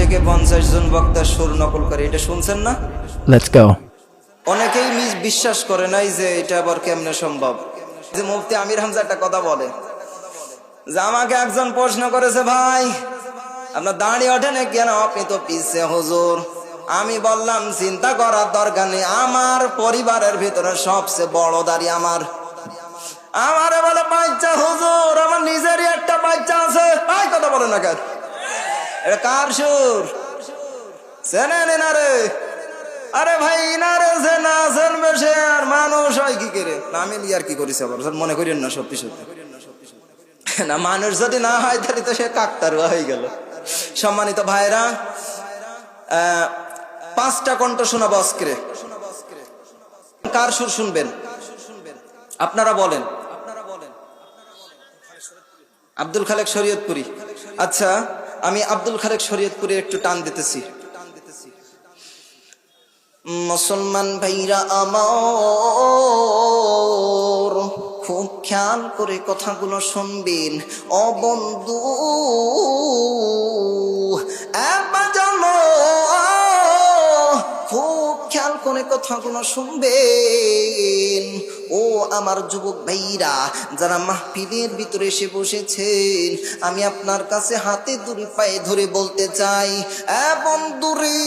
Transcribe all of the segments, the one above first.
থেকে 50 জন বক্তা সুর নকল করে, এটা শুনছেন না? Let's go. অনেকেই বিশ্বাস করে নাই যে এটা আবার কেমনে সম্ভব। যে মুফতি আমির হামজা একটা কথা বলে যে আমাকে একজন প্রশ্ন করেছে, ভাই আপনার দাঁড়িয়ে ওঠে না কেন, আপনি তো পিছে হুজুর। আমি বললাম চিন্তা করার দরকার নেই, আমার পরিবারের ভিতরে সবচেয়ে বড় দাড়ি আমার। আমারে বলে বাচ্চা হুজুর, আমার নিজেরই একটা বাচ্চা আছে। ভাই কথা বলে না কেন, এটা কার সুর? চেনেন না রে? আরে ভাই ইনারে যে না জানবে সে আর মানুষ হয় কি করে? আমি আর কি করিস আবার, মনে করেন না সত্যি সত্যি না, মানুষ যদি না হয় তাহলে তো সে কাকতারুয়া হয়ে গেল। সম্মানিত ভাইরা, 5টা কণ্ঠ শোনাবো আজকে। কার সুর শুনবেন আপনারা বলেন? আব্দুল খালেক শরীয়তপুরি। আচ্ছা, আমি আব্দুল খালেক শরীয়তপুরি একটু টান দিতেছি। মুসলমান ভাইরা আমার, খুব খেয়াল করে কথাগুলো শুনবেন। ও বন্ধু খুব খেয়াল করে কথাগুলো শুনবেন। ও আমার যুবক ভাইরা, যারা মাহফিলের ভিতরে এসে বসেছেন, আমি আপনার কাছে হাতে ধরে পায়ে ধরে বলতে চাই, বন্ধুরে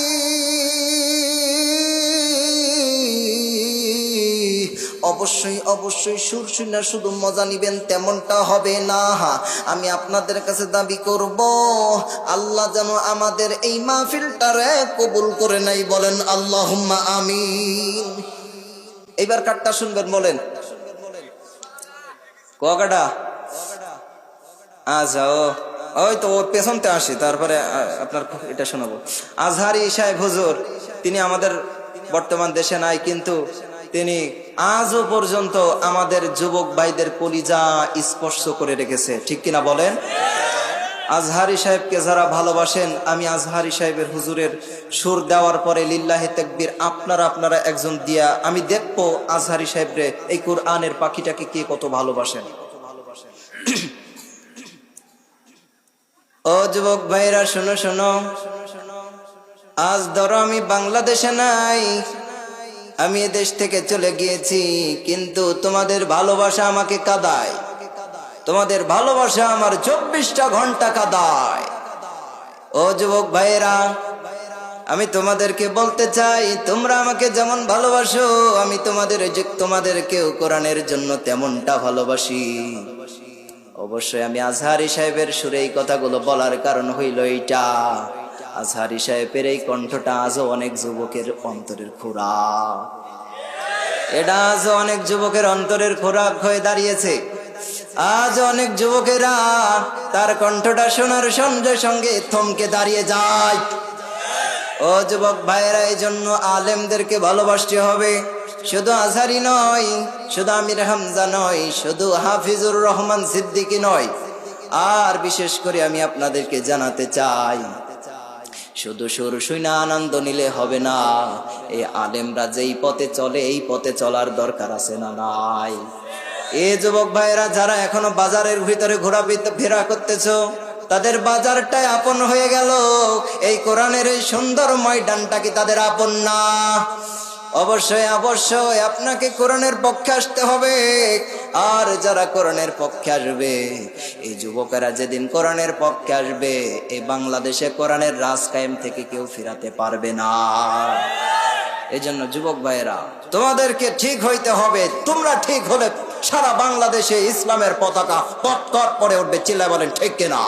অবশ্যই অবশ্যই সুর শুনে শুধু মজা নিবেন তেমনটা হবে না। আমি আপনাদের কাছে দাবি করব, আল্লাহ যেন আমাদের এই মাহফিলটারে কবুল করে নাই, বলেন আল্লাহুম্মা আমিন। এইবার কাটটা শুনবেন, বলেন কোয়াকাটা। আচ্ছা, ওই তো ওর পেছনতে আসি, তারপরে আপনার এটা শোনাবো। আজহারি সাহেব হুজুর, তিনি আমাদের বর্তমান দেশে নাই, কিন্তু তিনি আজও পর্যন্ত আমাদের যুবক ভাইদের কলিজা স্পর্শ করে রেখেছে, ঠিক কিনা বলেন? আজহারি সাহেবকে যারা ভালোবাসেন, আমি আজহারি সাহেবের হুজুরের সুর দেওয়ার পরে লিল্লাহি তাকবীর আপনারা একজন দিয়া আমি দেখবো আজহারি সাহেবরে এই কোরআনের পাখিটাকে কে কত ভালোবাসেন। ও যুবক ভাইরা শোনো শোনো, আজ ধরো আমি বাংলাদেশে নাই, আমি এ দেশ থেকে চলে গিয়েছি, কিন্তু তোমাদের ভালোবাসা আমাকে কাঁদায়, তোমাদের ভালোবাসা আমার 24টা ঘন্টা কাঁদায়। ও যুবক ভাইরা, আমি তোমাদেরকে বলতে চাই, তোমরা আমাকে যেমন ভালোবাসো, আমি তোমাদেরকেও কোরআনের জন্য তেমনটা ভালোবাসি। অবশ্যই আমি আজহারি সাহেবের সুরে এই কথাগুলো বলার কারণ হইল এইটা, আজহারি সাহেবের এই কণ্ঠটা আজও অনেক যুবকের অন্তরের খোরাক, এটা আজও অনেক যুবকের অন্তরের খোরাক হয়ে দাঁড়িয়েছে। আজ অনেক যুবকেরা তার কণ্ঠটা শোনার সঙ্গে সঙ্গে থমকে দাঁড়িয়ে যায়। ও যুবক ভাইয়েরা, এই জন্য আলেমদেরকে ভালোবাসতে হবে। শুধু আজহারি নয়, শুধু আমির হামজা নয়, শুধু হাফিজুর রহমান সিদ্দিকী নয়, আর বিশেষ করে আমি আপনাদেরকে জানাতে চাই, শুধু সুর শুনে আনন্দ নিলে হবে না। এই আলেমরা যেই পথে চলে, এই পথে চলার দরকার আছে না নাই? এই যুবক ভাইয়েরা যারা এখনো বাজারের ভিতরে ঘোরাফেরা করতেছো, তাদের বাজারটাই আপন হয়ে গেল, এই কোরআনের এই সুন্দর ময়দানটা কি তাদের আপন না? অবশ্যই অবশ্যই আপনাকে কোরআনের পক্ষে আসতে হবে। আর যারা কোরআনের পক্ষে আসবে, এই যুবকেরা যেদিন কোরআনের পক্ষে আসবে, এই বাংলাদেশে কোরআনের রাজ কায়েম থেকে কেউ ফিরাতে পারবে না। এই জন্য যুবক ভাইয়েরা, তোমাদেরকে ঠিক হইতে হবে। তোমরা ঠিক হলে সারা বাংলাদেশে ইসলামের পতাকা পটকট পরে উঠবে, চিল্লায় বলেন ঠিক কিনা?